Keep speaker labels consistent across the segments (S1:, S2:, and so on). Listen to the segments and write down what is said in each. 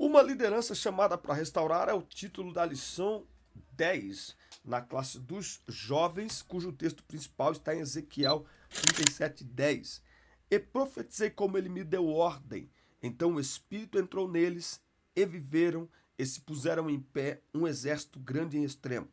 S1: Uma liderança chamada para restaurar é o título da lição 10 na classe dos jovens, cujo texto principal está em Ezequiel 37:10. E profetizei como ele me deu ordem. Então o Espírito entrou neles e viveram e se puseram em pé um exército grande em extremo.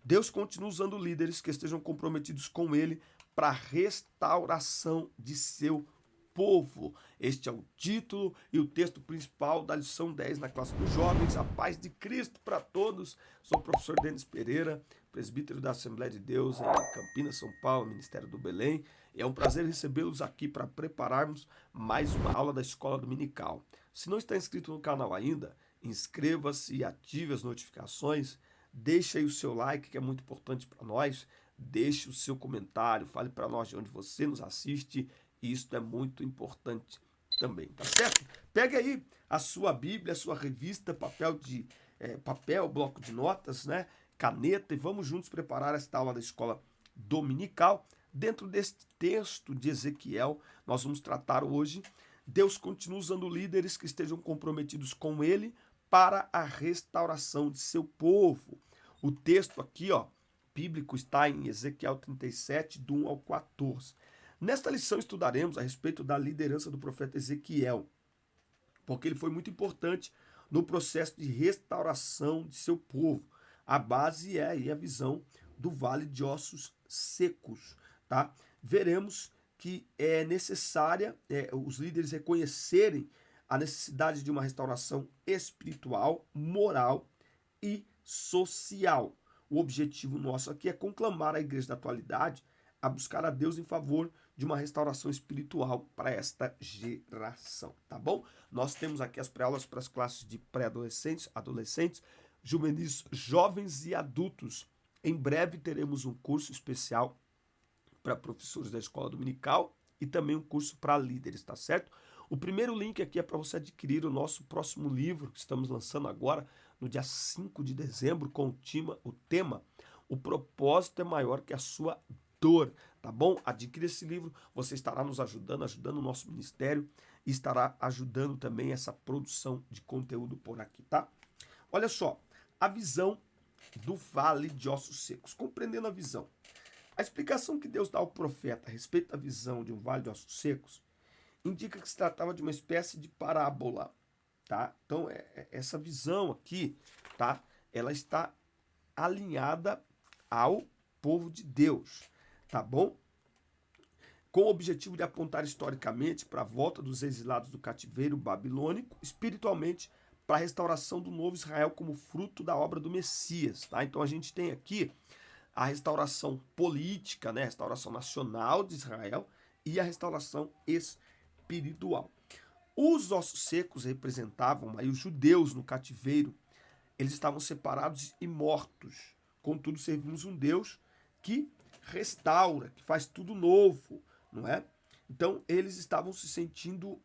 S1: Deus continua usando líderes que estejam comprometidos com ele para a restauração de seu povo. Este é o título e o texto principal da lição 10 na classe dos jovens. A paz de Cristo para todos. Sou o professor Denis Pereira, presbítero da Assembleia de Deus em Campinas, São Paulo, Ministério do Belém. É um prazer recebê-los aqui para prepararmos mais uma aula da Escola Dominical. Se não está inscrito no canal ainda, inscreva-se e ative as notificações. Deixe aí o seu like, que é muito importante para nós. Deixe o seu comentário, fale para nós de onde você nos assiste. Isso é muito importante também, tá certo? Pegue aí a sua Bíblia, a sua revista, papel, bloco de notas, né? Caneta, e vamos juntos preparar esta aula da Escola Dominical. Dentro deste texto de Ezequiel, nós vamos tratar hoje. Deus continua usando líderes que estejam comprometidos com ele para a restauração de seu povo. O texto aqui, bíblico, está em Ezequiel 37, do 1 ao 14. Nesta lição estudaremos a respeito da liderança do profeta Ezequiel, porque ele foi muito importante no processo de restauração de seu povo. A base é aí a visão do vale de ossos secos, tá? Veremos que é necessária os líderes reconhecerem a necessidade de uma restauração espiritual, moral e social. O objetivo nosso aqui é conclamar a igreja da atualidade a buscar a Deus em favor de uma restauração espiritual para esta geração, tá bom? Nós temos aqui as pré-aulas para as classes de pré-adolescentes, adolescentes, juvenis, jovens e adultos. Em breve teremos um curso especial para professores da escola dominical e também um curso para líderes, tá certo? O primeiro link aqui é para você adquirir o nosso próximo livro, que estamos lançando agora no dia 5 de dezembro, com o tema O Propósito é Maior que a Sua Dor, tá bom? Adquira esse livro, você estará nos ajudando o nosso ministério e estará ajudando também essa produção de conteúdo por aqui, tá? Olha só, a visão do vale de ossos secos. Compreendendo a visão. A explicação que Deus dá ao profeta a respeito da visão de um vale de ossos secos indica que se tratava de uma espécie de parábola, tá? Então, essa visão aqui, tá? Ela está alinhada ao povo de Deus, tá bom? Com o objetivo de apontar historicamente para a volta dos exilados do cativeiro babilônico, espiritualmente para a restauração do novo Israel como fruto da obra do Messias, tá? Então a gente tem aqui a restauração política, né? A restauração nacional de Israel e a restauração espiritual. Os ossos secos representavam aí os judeus no cativeiro. Eles estavam separados e mortos. Contudo, servimos um Deus que restaura, que faz tudo novo, não é? Então, eles estavam se sentindo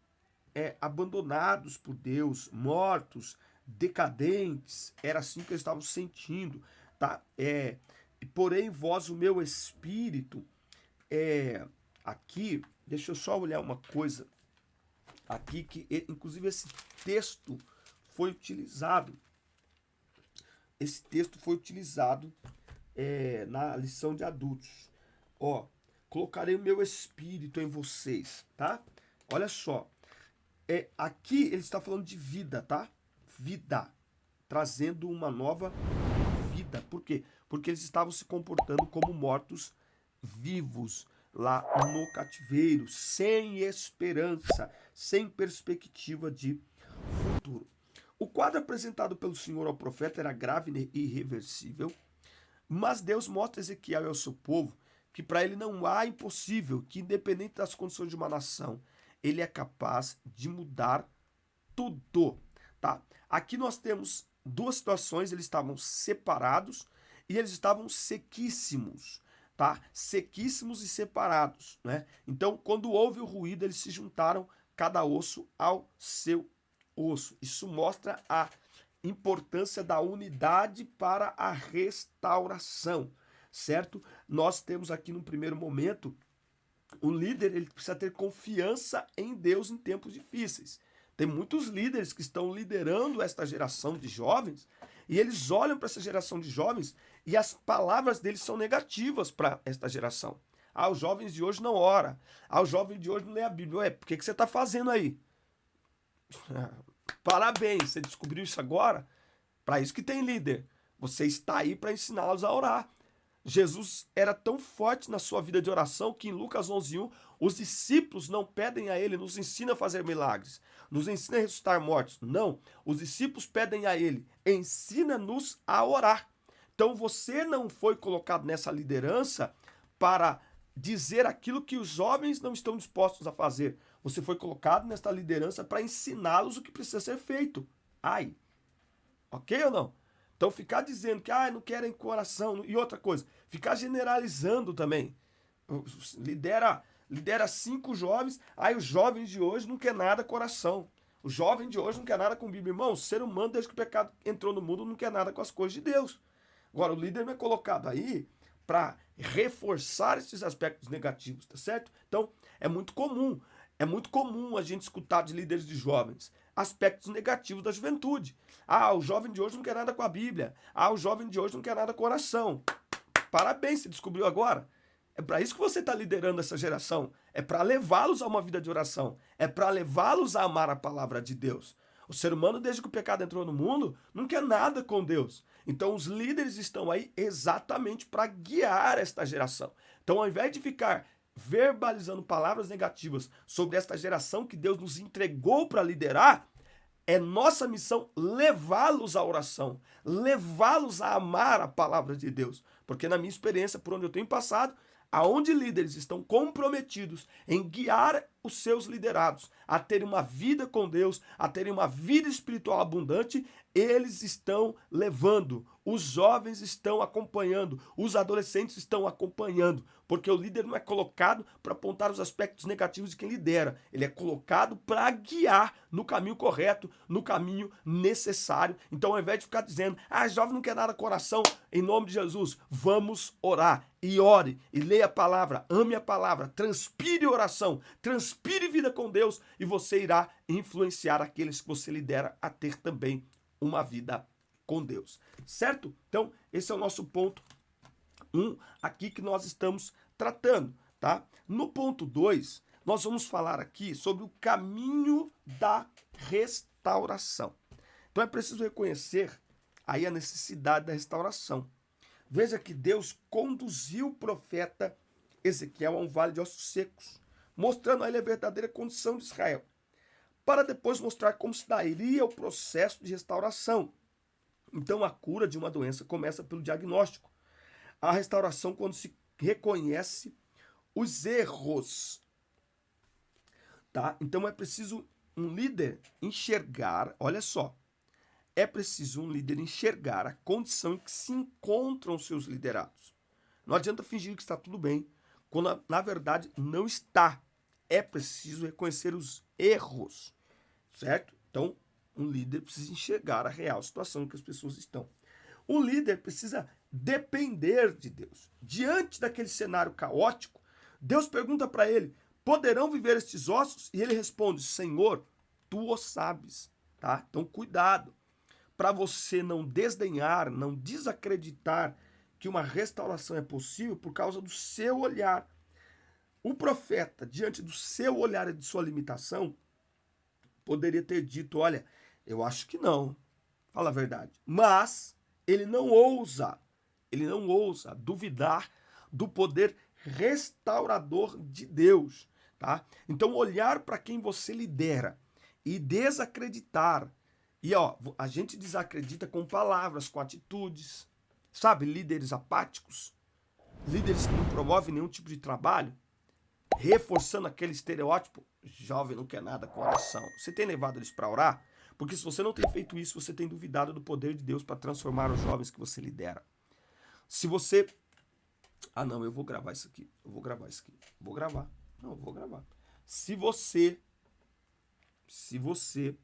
S1: abandonados por Deus, mortos, decadentes. Era assim que eles estavam se sentindo, tá? Porém, vós, o meu espírito, aqui, deixa eu só olhar uma coisa aqui, que inclusive esse texto foi utilizado na lição de adultos. Colocarei o meu espírito em vocês, tá? Olha só, aqui ele está falando de vida, tá? Vida, trazendo uma nova vida. Por quê? Porque eles estavam se comportando como mortos vivos lá no cativeiro, sem esperança, sem perspectiva de futuro. O quadro apresentado pelo Senhor ao profeta era grave e irreversível, mas Deus mostra a Ezequiel e ao seu povo que para ele não há impossível, que independente das condições de uma nação, ele é capaz de mudar tudo, tá? Aqui nós temos duas situações, eles estavam separados e eles estavam sequíssimos, tá? Sequíssimos e separados, né? Então, quando houve o ruído, eles se juntaram, cada osso ao seu osso. Isso mostra a importância da unidade para a restauração, certo? Nós temos aqui no primeiro momento, o líder ele precisa ter confiança em Deus em tempos difíceis. Tem muitos líderes que estão liderando esta geração de jovens e eles olham para essa geração de jovens e as palavras deles são negativas para esta geração. Ah, os jovens de hoje não oram. Ah, os jovens de hoje não lê a Bíblia. Ué, por que você está fazendo aí? Parabéns, você descobriu isso agora? Para isso que tem líder. Você está aí para ensiná-los a orar. Jesus era tão forte na sua vida de oração que em Lucas 11:1 os discípulos não pedem a ele, nos ensina a fazer milagres, nos ensina a ressuscitar mortos. Não, os discípulos pedem a ele, ensina-nos a orar. Então você não foi colocado nessa liderança para dizer aquilo que os jovens não estão dispostos a fazer. Você foi colocado nesta liderança para ensiná-los o que precisa ser feito. Ai, ok ou não? Então ficar dizendo que não querem coração e outra coisa, ficar generalizando também. Lidera 5 jovens, aí os jovens de hoje não quer nada coração. O jovem de hoje não quer nada com Bíblia. Irmão, o ser humano, desde que o pecado entrou no mundo, não quer nada com as coisas de Deus. Agora, o líder não é colocado aí para reforçar esses aspectos negativos, tá certo? Então, é muito comum a gente escutar de líderes de jovens aspectos negativos da juventude. Ah, o jovem de hoje não quer nada com a Bíblia. Ah, o jovem de hoje não quer nada com oração. Parabéns, você descobriu agora. É para isso que você está liderando essa geração. É para levá-los a uma vida de oração. É para levá-los a amar a palavra de Deus. O ser humano, desde que o pecado entrou no mundo, não quer nada com Deus. Então, os líderes estão aí exatamente para guiar esta geração. Então, ao invés de ficar verbalizando palavras negativas sobre esta geração que Deus nos entregou para liderar, é nossa missão levá-los à oração, levá-los a amar a palavra de Deus. Porque na minha experiência, por onde eu tenho passado, aonde líderes estão comprometidos em guiar os seus liderados a terem uma vida com Deus, a terem uma vida espiritual abundante, eles estão levando, os jovens estão acompanhando, os adolescentes estão acompanhando, porque o líder não é colocado para apontar os aspectos negativos de quem lidera, ele é colocado para guiar no caminho correto, no caminho necessário. Então, ao invés de ficar dizendo, jovem não quer nada coração, em nome de Jesus, vamos orar. E ore, e leia a palavra, ame a palavra, transpire oração, transpire vida com Deus, e você irá influenciar aqueles que você lidera a ter também uma vida com Deus, certo? Então, esse é o nosso ponto 1 aqui que nós estamos tratando, tá? No ponto 2, nós vamos falar aqui sobre o caminho da restauração. Então, é preciso reconhecer aí a necessidade da restauração. Veja que Deus conduziu o profeta Ezequiel a um vale de ossos secos, mostrando a ele a verdadeira condição de Israel, para depois mostrar como se daria o processo de restauração. Então, a cura de uma doença começa pelo diagnóstico. A restauração quando se reconhece os erros. Tá? Então, é preciso um líder enxergar, olha só, é preciso um líder enxergar a condição em que se encontram seus liderados. Não adianta fingir que está tudo bem, quando na verdade não está. É preciso reconhecer os erros, certo? Então, um líder precisa enxergar a real situação em que as pessoas estão. O líder precisa depender de Deus. Diante daquele cenário caótico, Deus pergunta para ele, poderão viver estes ossos? E ele responde, Senhor, tu o sabes, tá? Então, cuidado, para você não desdenhar, não desacreditar que uma restauração é possível por causa do seu olhar. O profeta, diante do seu olhar e de sua limitação, poderia ter dito, olha, eu acho que não, fala a verdade. Mas ele não ousa duvidar do poder restaurador de Deus, tá? Então, olhar para quem você lidera e desacreditar. E a gente desacredita com palavras, com atitudes, sabe? Líderes apáticos, líderes que não promovem nenhum tipo de trabalho, reforçando aquele estereótipo, jovem não quer nada com oração. Você tem levado eles para orar? Porque se você não tem feito isso, você tem duvidado do poder de Deus para transformar os jovens que você lidera. Se você... não, eu vou gravar isso aqui. Vou gravar. Se você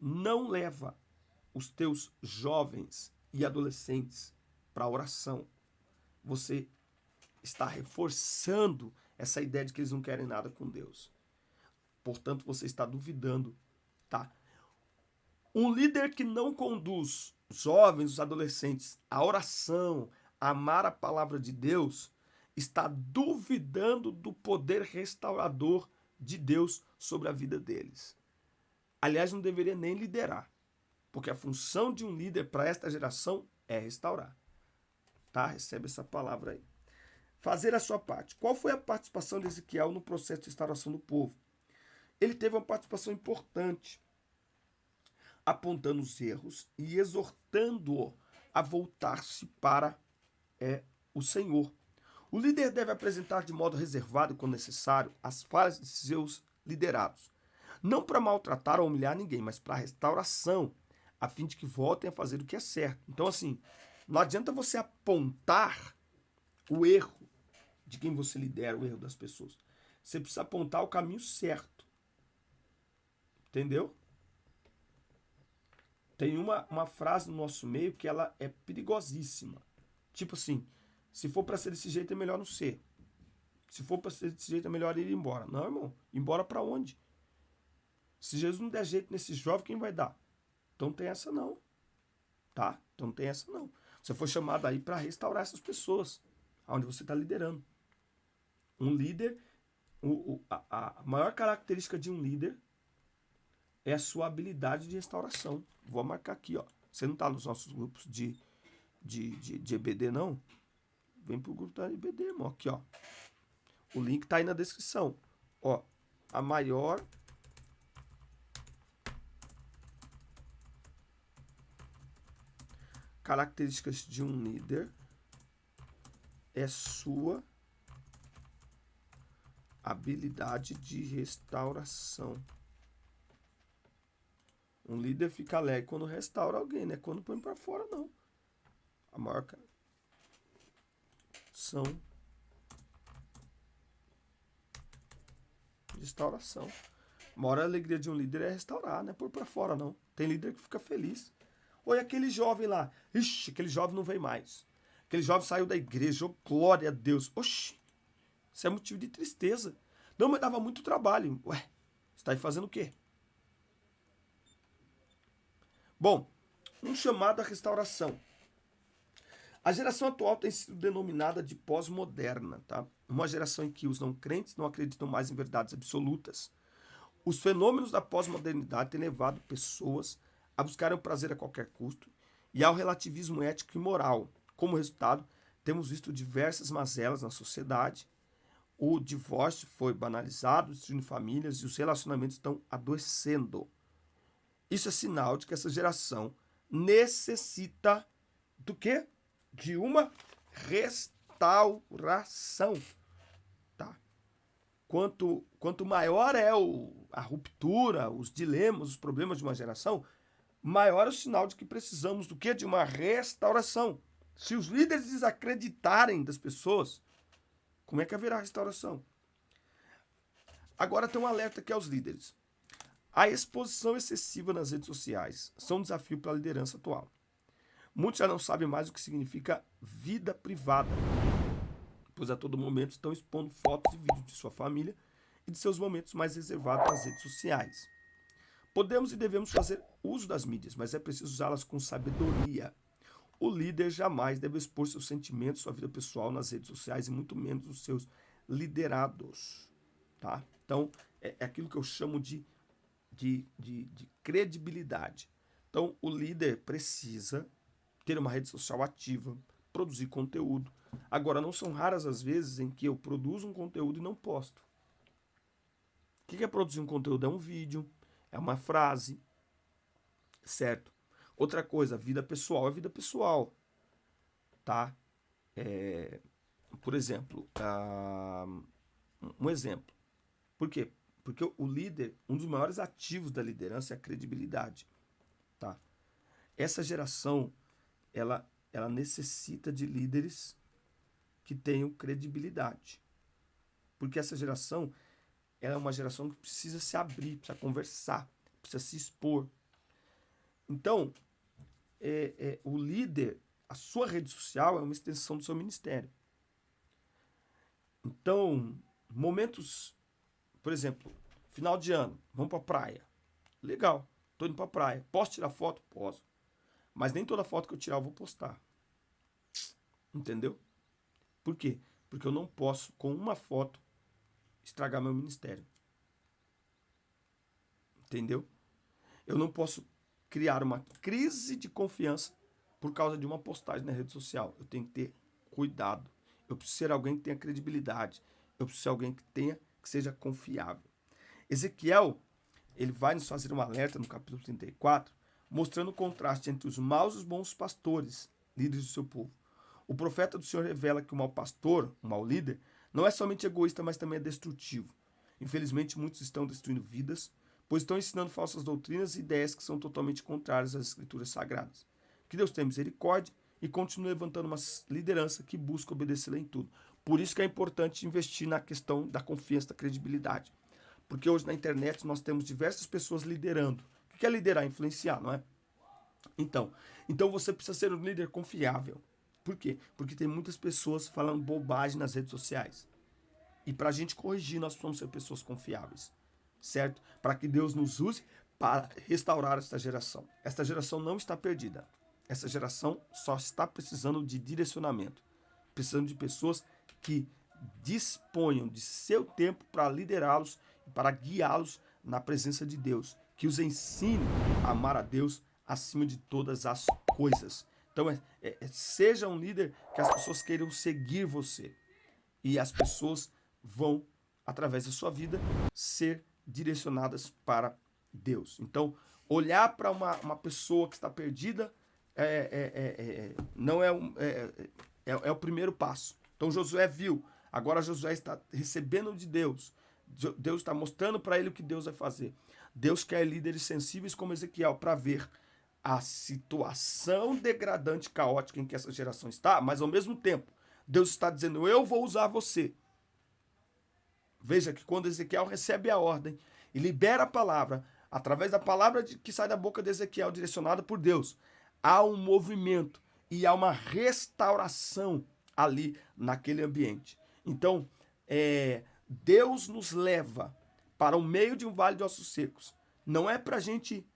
S1: não leva os teus jovens e adolescentes para a oração, você está reforçando essa ideia de que eles não querem nada com Deus. Portanto, você está duvidando tá? Um líder que não conduz os jovens, os adolescentes, à oração, a amar a palavra de Deus, está duvidando do poder restaurador de Deus sobre a vida deles. Aliás, não deveria nem liderar, porque a função de um líder para esta geração é restaurar. Tá? Recebe essa palavra aí. Fazer a sua parte. Qual foi a participação de Ezequiel no processo de restauração do povo? Ele teve uma participação importante, apontando os erros e exortando-o a voltar-se para o Senhor. O líder deve apresentar de modo reservado, quando necessário, as falhas de seus liderados. Não para maltratar ou humilhar ninguém, mas para a restauração, a fim de que voltem a fazer o que é certo. Então, assim, não adianta você apontar o erro de quem você lidera, o erro das pessoas. Você precisa apontar o caminho certo. Entendeu? Tem uma frase no nosso meio que ela é perigosíssima. Tipo assim, se for para ser desse jeito é melhor não ser. Se for para ser desse jeito é melhor ir embora. Não, irmão. Embora para onde? Se Jesus não der jeito nesse jovem, quem vai dar? Então não tem essa não. Tá? Então não tem essa não. Você foi chamado aí para restaurar essas pessoas, onde você está liderando. Um líder, a maior característica de um líder é a sua habilidade de restauração. Vou marcar aqui, ó. Você não está nos nossos grupos de EBD, não? Vem pro grupo da EBD, irmão. Aqui, ó. O link tá aí na descrição. Ó, a maior características de um líder é sua habilidade de restauração. Um líder fica alegre quando restaura alguém, né? Quando põe para fora, não. A maior são restauração. A maior alegria de um líder é restaurar, não é pôr para fora, não. Tem líder que fica feliz. Olha aquele jovem lá. Ixi, aquele jovem não veio mais. Aquele jovem saiu da igreja. Oh, glória a Deus. Oxi, isso é motivo de tristeza. Não, mas dava muito trabalho. Ué, você está aí fazendo o quê? Bom, um chamado à restauração. A geração atual tem sido denominada de pós-moderna, tá? Uma geração em que os não crentes não acreditam mais em verdades absolutas. Os fenômenos da pós-modernidade têm levado pessoas a buscarem o prazer a qualquer custo e ao relativismo ético e moral. Como resultado, temos visto diversas mazelas na sociedade. O divórcio foi banalizado, destruindo famílias e os relacionamentos estão adoecendo. Isso é sinal de que essa geração necessita do quê? De uma restauração. Tá? Quanto maior é a ruptura, os dilemas, os problemas de uma geração, maior é o sinal de que precisamos do quê? De uma restauração. Se os líderes desacreditarem das pessoas, como é que haverá restauração? Agora tem um alerta aqui aos líderes. A exposição excessiva nas redes sociais são um desafio para a liderança atual. Muitos já não sabem mais o que significa vida privada, pois a todo momento estão expondo fotos e vídeos de sua família e de seus momentos mais reservados nas redes sociais. Podemos e devemos fazer uso das mídias, mas é preciso usá-las com sabedoria. O líder jamais deve expor seus sentimentos, sua vida pessoal nas redes sociais e muito menos os seus liderados. Tá? Então, é aquilo que eu chamo de credibilidade. Então, o líder precisa ter uma rede social ativa, produzir conteúdo. Agora, não são raras as vezes em que eu produzo um conteúdo e não posto. O que é produzir um conteúdo? É um vídeo, é uma frase, certo? Outra coisa, vida pessoal é vida pessoal, tá? Por exemplo, um exemplo. Por quê? Porque o líder, um dos maiores ativos da liderança é a credibilidade, tá? Essa geração, ela necessita de líderes que tenham credibilidade. Porque essa geração, ela é uma geração que precisa se abrir, precisa conversar, precisa se expor. Então, o líder, a sua rede social é uma extensão do seu ministério. Então, momentos, por exemplo, final de ano, vamos para a praia. Legal, tô indo pra praia. Posso tirar foto? Posso. Mas nem toda foto que eu tirar eu vou postar. Entendeu? Por quê? Porque eu não posso, com uma foto, estragar meu ministério. Entendeu? Eu não posso criar uma crise de confiança por causa de uma postagem na rede social. Eu tenho que ter cuidado. Eu preciso ser alguém que tenha credibilidade. Eu preciso ser alguém que seja confiável. Ezequiel, ele vai nos fazer um alerta no capítulo 34, mostrando o contraste entre os maus e os bons pastores, líderes do seu povo. O profeta do Senhor revela que o mau pastor, o mau líder, não é somente egoísta, mas também é destrutivo. Infelizmente, muitos estão destruindo vidas, pois estão ensinando falsas doutrinas e ideias que são totalmente contrárias às escrituras sagradas. Que Deus tenha misericórdia e continue levantando uma liderança que busca obedecê-la em tudo. Por isso que é importante investir na questão da confiança, da credibilidade. Porque hoje na internet nós temos diversas pessoas liderando. O que é liderar? Influenciar, não é? Então você precisa ser um líder confiável. Por quê? Porque tem muitas pessoas falando bobagem nas redes sociais. E para a gente corrigir, nós precisamos ser pessoas confiáveis. Certo? Para que Deus nos use para restaurar esta geração. Esta geração não está perdida. Essa geração só está precisando de direcionamento. Precisando de pessoas que disponham de seu tempo para liderá-los e para guiá-los na presença de Deus. Que os ensine a amar a Deus acima de todas as coisas. Então, seja um líder que as pessoas queiram seguir você. E as pessoas vão, através da sua vida, ser direcionadas para Deus. Então, olhar para uma pessoa que está perdida não é o primeiro passo. Então, Josué viu. Agora, Josué está recebendo de Deus. Deus está mostrando para ele o que Deus vai fazer. Deus quer líderes sensíveis como Ezequiel para ver a situação degradante, caótica em que essa geração está, mas ao mesmo tempo, Deus está dizendo, eu vou usar você. Veja que quando Ezequiel recebe a ordem e libera a palavra, através da palavra que sai da boca de Ezequiel, direcionada por Deus, há um movimento e há uma restauração ali naquele ambiente. Então, Deus nos leva para o meio de um vale de ossos secos. Não é para a gente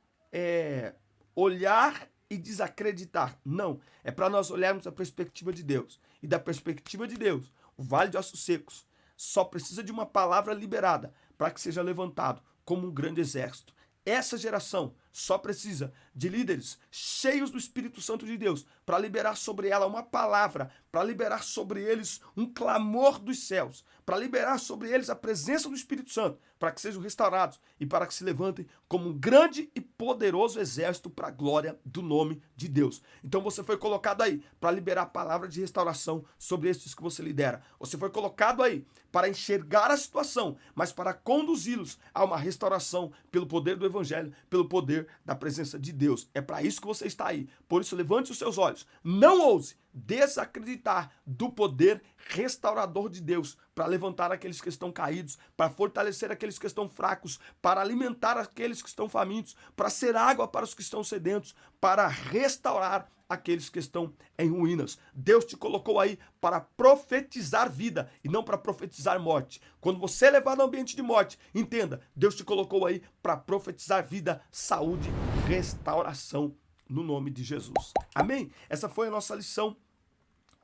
S1: olhar e desacreditar. Não. É para nós olharmos a perspectiva de Deus. E da perspectiva de Deus, o vale de ossos secos só precisa de uma palavra liberada para que seja levantado como um grande exército. Essa geração só precisa de líderes cheios do Espírito Santo de Deus para liberar sobre ela uma palavra, para liberar sobre eles um clamor dos céus, para liberar sobre eles a presença do Espírito Santo, para que sejam restaurados e para que se levantem como um grande e poderoso exército para a glória do nome de Deus. Então você foi colocado aí para liberar a palavra de restauração sobre esses que você lidera. Você foi colocado aí para enxergar a situação, mas para conduzi-los a uma restauração pelo poder do Evangelho, pelo poder da presença de Deus. É para isso que você está aí. Por isso, levante os seus olhos. Não ouse desacreditar do poder restaurador de Deus para levantar aqueles que estão caídos, para fortalecer aqueles que estão fracos, para alimentar aqueles que estão famintos, para ser água para os que estão sedentos, para restaurar aqueles que estão em ruínas. Deus te colocou aí para profetizar vida e não para profetizar morte. Quando você é levado ao ambiente de morte, entenda, Deus te colocou aí para profetizar vida, saúde, restauração no nome de Jesus. Amém? Essa foi a nossa lição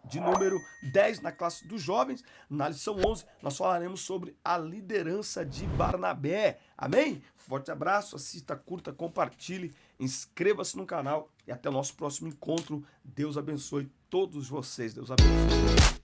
S1: de número 10 na classe dos jovens. Na lição 11, nós falaremos sobre a liderança de Barnabé. Amém? Forte abraço, assista, curta, compartilhe, inscreva-se no canal e até o nosso próximo encontro. Deus abençoe todos vocês. Deus abençoe.